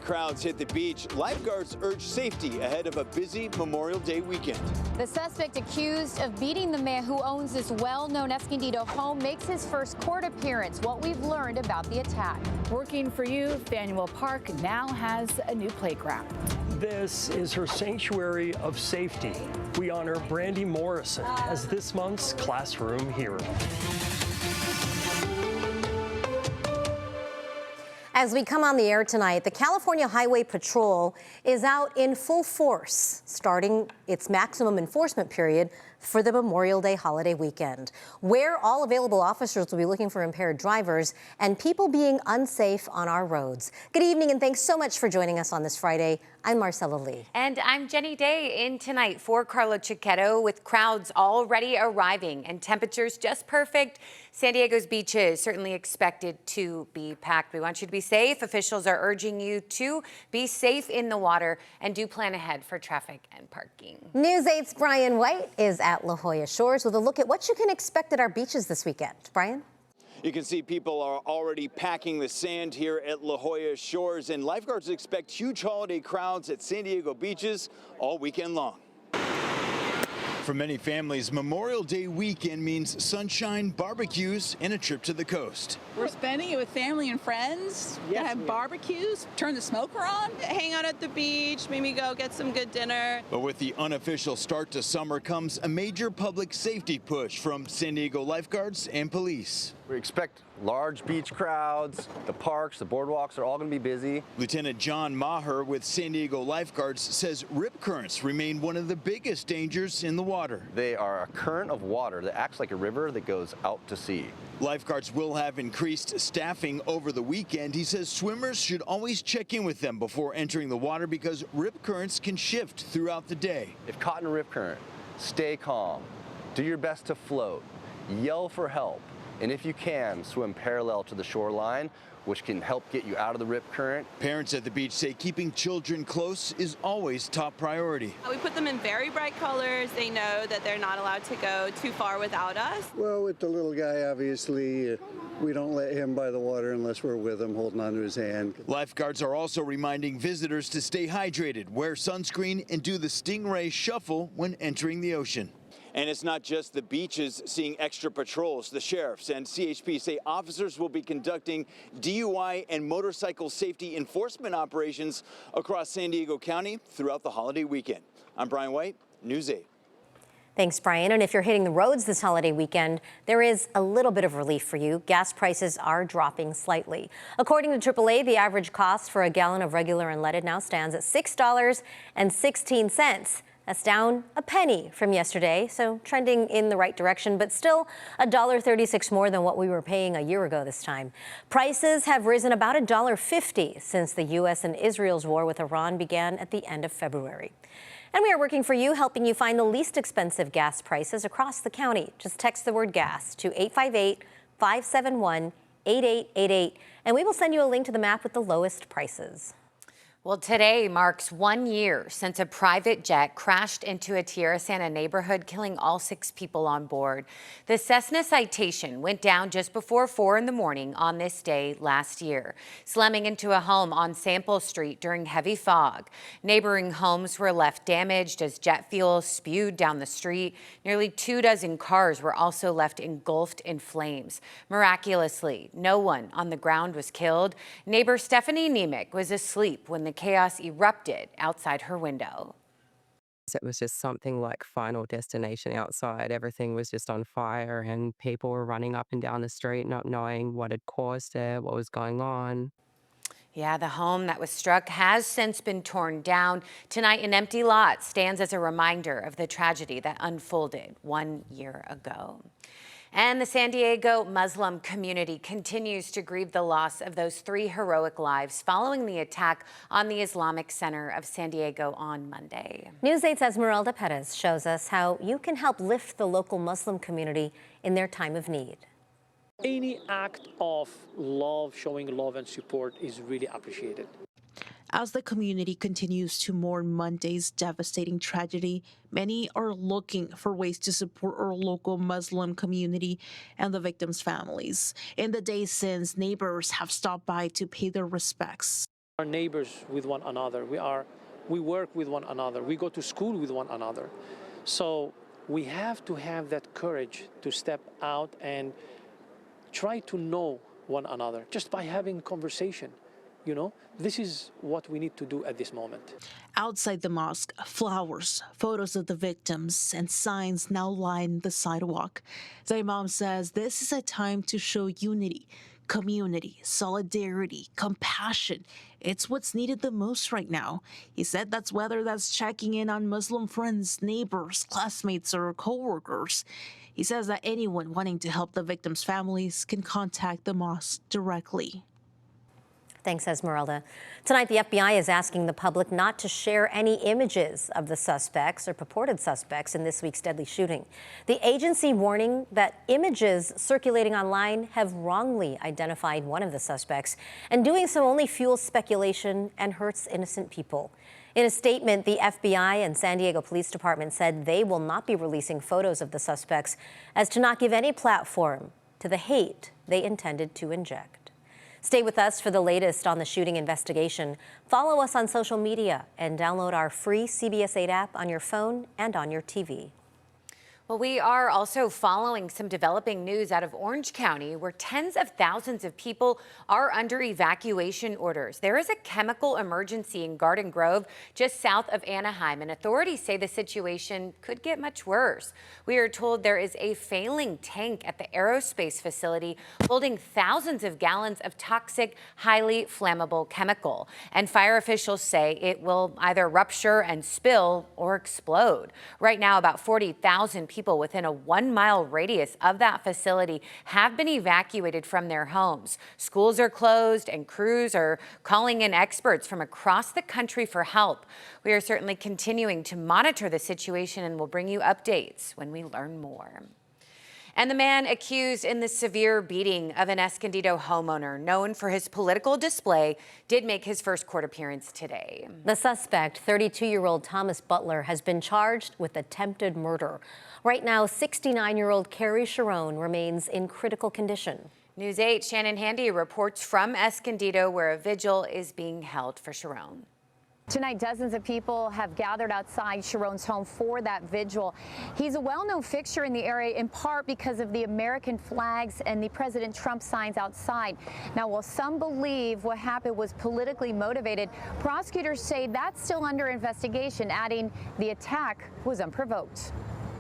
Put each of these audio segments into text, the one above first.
crowds hit the beach. Lifeguards urge safety ahead of a busy Memorial Day weekend. The suspect accused of beating the man who owns this well-known Escondido home makes his first court appearance. What we've learned about the attack. Working for you, Faniel Park now has a new playground. This is her sanctuary of safety. We honor Brandy Morrison as this month's classroom hero. As we come on the air tonight, the California Highway Patrol is out in full force, starting its maximum enforcement period for the Memorial Day holiday weekend, where all available officers will be looking for impaired drivers and people being unsafe on our roads. Good evening, and thanks so much for joining us on this Friday. I'm Marcella Lee. And I'm Jenny Day in tonight for Carlo Cicchetto, with crowds already arriving and temperatures just perfect. San Diego's beaches certainly expected to be packed. We want you to be safe. Officials are urging you to be safe in the water and do plan ahead for traffic and parking. News 8's Brian White is at La Jolla Shores with a look at what you can expect at our beaches this weekend. Brian? You can see people are already packing the sand here at La Jolla Shores, and lifeguards expect huge holiday crowds at San Diego beaches all weekend long. For many families, Memorial Day weekend means sunshine, barbecues, and a trip to the coast. We're spending it with family and friends. Gonna have barbecues, turn the smoker on, hang out at the beach, maybe go get some good dinner. But with the unofficial start to summer comes a major public safety push from San Diego lifeguards and police. We expect large beach crowds, the parks, the boardwalks are all going to be busy. Lieutenant John Maher with San Diego Lifeguards says rip currents remain one of the biggest dangers in the water. They are a current of water that acts like a river that goes out to sea. Lifeguards will have increased staffing over the weekend. He says swimmers should always check in with them before entering the water because rip currents can shift throughout the day. If caught in a rip current, stay calm, do your best to float, yell for help. And if you can, swim parallel to the shoreline, which can help get you out of the rip current. Parents at the beach say keeping children close is always top priority. We put them in very bright colors. They know that they're not allowed to go too far without us. Well, with the little guy, obviously, we don't let him by the water unless we're with him, holding onto his hand. Lifeguards are also reminding visitors to stay hydrated, wear sunscreen, and do the stingray shuffle when entering the ocean. And it's not just the beaches seeing extra patrols. The sheriffs and CHP say officers will be conducting DUI and motorcycle safety enforcement operations across San Diego County throughout the holiday weekend. I'm Brian White, News 8. Thanks, Brian. And if you're hitting the roads this holiday weekend, there is a little bit of relief for you. Gas prices are dropping slightly. According to AAA, the average cost for a gallon of regular unleaded now stands at $6.16. That's down a penny from yesterday, so trending in the right direction, but still $1.36 more than what we were paying a year ago this time. Prices have risen about $1.50 since the U.S. and Israel's war with Iran began at the end of February. And we are working for you, helping you find the least expensive gas prices across the county. Just text the word gas to 858-571-8888, and we will send you a link to the map with the lowest prices. Well, today marks 1 year since a private jet crashed into a Tierra Santa neighborhood, killing all 6 people on board. The Cessna Citation went down just before 4 in the morning on this day last year, slamming into a home on Sample Street during heavy fog. Neighboring homes were left damaged as jet fuel spewed down the street. Nearly 24 cars were also left engulfed in flames. Miraculously, no one on the ground was killed. Neighbor Stephanie Nemec was asleep when the chaos erupted outside her window. It was just something like Final Destination outside. Everything was just on fire and people were running up and down the street not knowing what had caused it, what was going on. Yeah, the home that was struck has since been torn down. Tonight, an empty lot stands as a reminder of the tragedy that unfolded 1 year ago. And the San Diego Muslim community continues to grieve the loss of those 3 heroic lives following the attack on the Islamic Center of San Diego on Monday. News 8's Esmeralda Perez shows us how you can help lift the local Muslim community in their time of need. Any act of love, showing love and support is really appreciated. As the community continues to mourn Monday's devastating tragedy, many are looking for ways to support our local Muslim community and the victims' families. In the days since, neighbors have stopped by to pay their respects. Our neighbors with one another. We work with one another. We go to school with one another. So we have to have that courage to step out and try to know one another just by having conversation. You know, this is what we need to do at this moment. Outside the mosque, flowers, photos of the victims, and signs now line the sidewalk. The imam says this is a time to show unity, community, solidarity, compassion. It's what's needed the most right now. He said that's whether that's checking in on Muslim friends, neighbors, classmates, or coworkers. He says that anyone wanting to help the victims' families can contact the mosque directly. Thanks, Esmeralda. Tonight, the FBI is asking the public not to share any images of the suspects or purported suspects in this week's deadly shooting. The agency warning that images circulating online have wrongly identified one of the suspects, and doing so only fuels speculation and hurts innocent people. In a statement, the FBI and San Diego Police Department said they will not be releasing photos of the suspects as to not give any platform to the hate they intended to inject. Stay with us for the latest on the shooting investigation. Follow us on social media and download our free CBS 8 app on your phone and on your TV. Well, we are also following some developing news out of Orange County, where tens of thousands of people are under evacuation orders. There is a chemical emergency in Garden Grove, just south of Anaheim, and authorities say the situation could get much worse. We are told there is a failing tank at the aerospace facility holding thousands of gallons of toxic, highly flammable chemical. And fire officials say it will either rupture and spill or explode. Right now, about 40,000 people within a 1-mile radius of that facility have been evacuated from their homes. Schools are closed and crews are calling in experts from across the country for help. We are certainly continuing to monitor the situation and will bring you updates when we learn more. And the man accused in the severe beating of an Escondido homeowner known for his political display did make his first court appearance today. The suspect, 32-year-old Thomas Butler, has been charged with attempted murder. Right now, 69-year-old Carrie Sharon remains in critical condition. News 8 Shannon Handy reports from Escondido, where a vigil is being held for Sharon. Tonight, dozens of people have gathered outside Sharon's home for that vigil. He's a well-known fixture in the area, in part because of the American flags and the President Trump signs outside. Now, while some believe what happened was politically motivated, prosecutors say that's still under investigation, adding the attack was unprovoked.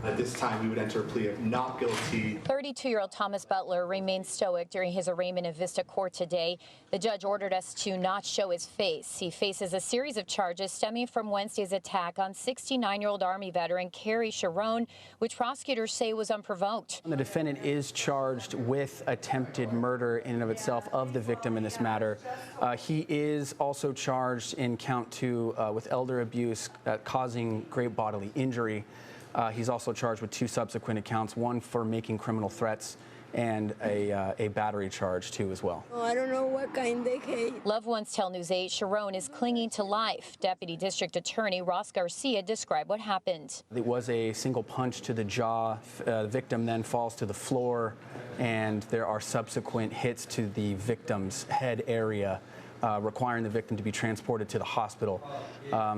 At this time, we would enter a plea of not guilty. 32-year-old Thomas Butler remained stoic during his arraignment in Vista Court today. The judge ordered us to not show his face. He faces a series of charges stemming from Wednesday's attack on 69-year-old Army veteran Carrie Sharon, which prosecutors say was unprovoked. The defendant is charged with attempted murder in and of itself of the victim in this matter. He is also charged in count 2 with elder abuse causing great bodily injury. He's also charged with 2 subsequent accounts, one for making criminal threats and a battery charge, too, as well. Oh, I don't know what kind they hate. Loved ones tell News 8 Sharon is clinging to life. Deputy District Attorney Ross Garcia described what happened. It was a single punch to the jaw. The victim then falls to the floor, and there are subsequent hits to the victim's head area, requiring the victim to be transported to the hospital.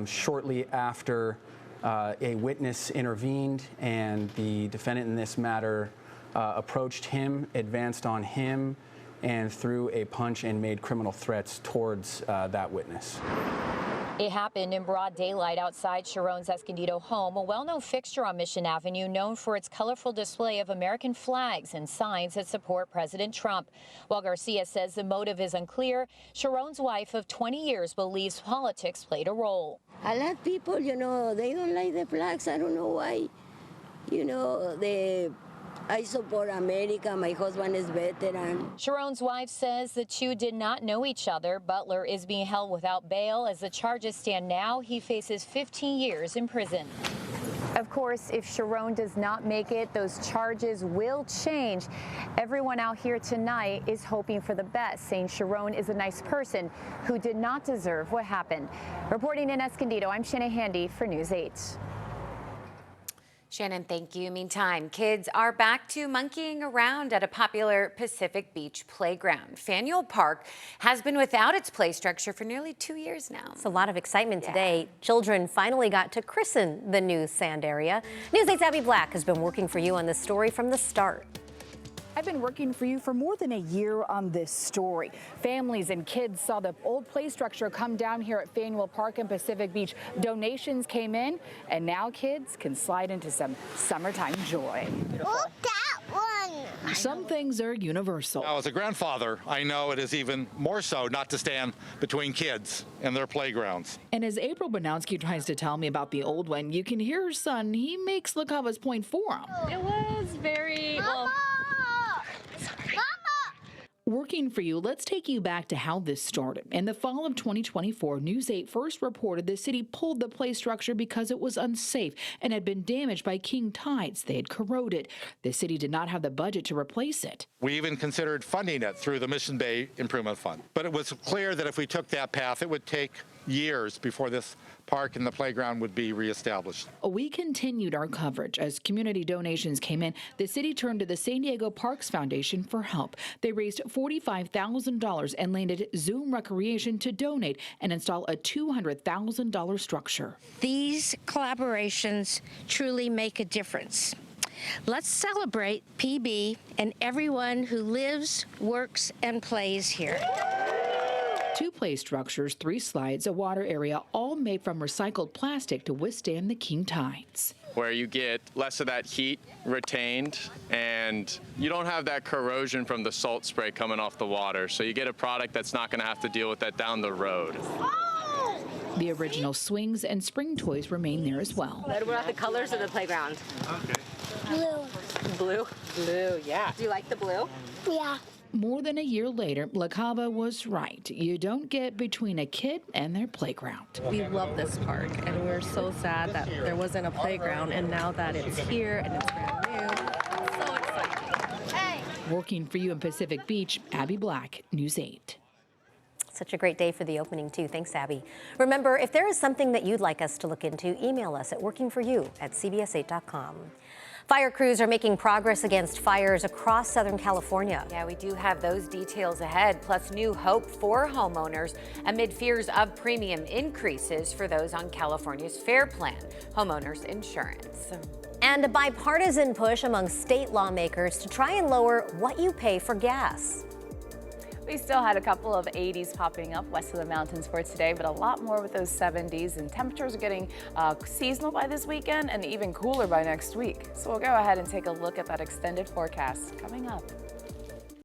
Shortly after, a witness intervened, and the defendant in this matter approached him, advanced on him, and threw a punch and made criminal threats towards that witness. It happened in broad daylight outside Sharon's Escondido home, a well-known fixture on Mission Avenue known for its colorful display of American flags and signs that support President Trump. While Garcia says the motive is unclear, Sharon's wife of 20 years believes politics played a role. A lot of people, you know, they don't like the flags. I don't know why. You know, I support America. My husband is veteran. Sharon's wife says the two did not know each other. Butler is being held without bail. As the charges stand now, he faces 15 years in prison. Of course, if Sharon does not make it, those charges will change. Everyone out here tonight is hoping for the best, saying Sharon is a nice person who did not deserve what happened. Reporting in Escondido, I'm Shannon Handy for News 8. Shannon, thank you. Meantime, kids are back to monkeying around at a popular Pacific Beach playground. Faniel Park has been without its play structure for nearly 2 years now. It's a lot of excitement today. Children finally got to christen the new sand area. News 8's Abby Black has been working for you on this story from the start. I've been working for you for more than a year on this story. Families and kids saw the old play structure come down here at Faniel Park in Pacific Beach. Donations came in, and now kids can slide into some summertime joy. Look that one! Some things are universal. Now, as a grandfather, I know it is even more so not to stand between kids and their playgrounds. And as April Banowski tries to tell me about the old one, you can hear her son. He makes Lakava's point for him. It was very, well, Working for you, let's take you back to how this started. In the fall of 2024, News 8 first reported the city pulled the play structure because it was unsafe and had been damaged by king tides. They had corroded. The city did not have the budget to replace it. We even considered funding it through the Mission Bay Improvement Fund. But it was clear that if we took that path, it would take years before this park and the playground would be reestablished. We continued our coverage. As community donations came in, the city turned to the San Diego Parks Foundation for help. They raised $45,000 and landed Zoom Recreation to donate and install a $200,000 structure. These collaborations truly make a difference. Let's celebrate PB and everyone who lives, works, and plays here. 2 play structures, 3 slides, a water area, all made from recycled plastic to withstand the king tides. Where you get less of that heat retained and you don't have that corrosion from the salt spray coming off the water. So you get a product that's not going to have to deal with that down the road. The original swings and spring toys remain there as well. What about the colors of the playground? Okay. Blue. Blue? Blue, yeah. Do you like the blue? Yeah. More than a year later, Lakava was right. You don't get between a kid and their playground. We love this park, and we're so sad that there wasn't a playground, and now that it's here and it's brand new, it's so exciting. Hey. Working for you in Pacific Beach, Abby Black, News 8. Such a great day for the opening, too. Thanks, Abby. Remember, if there is something that you'd like us to look into, email us at workingforyou@cbs8.com. Fire crews are making progress against fires across Southern California. Yeah, we do have those details ahead, plus new hope for homeowners amid fears of premium increases for those on California's FAIR Plan, homeowners insurance. And a bipartisan push among state lawmakers to try and lower what you pay for gas. We still had a couple of 80s popping up west of the mountains for today, but a lot more with those 70s, and temperatures are getting seasonal by this weekend and even cooler by next week. So we'll go ahead and take a look at that extended forecast coming up.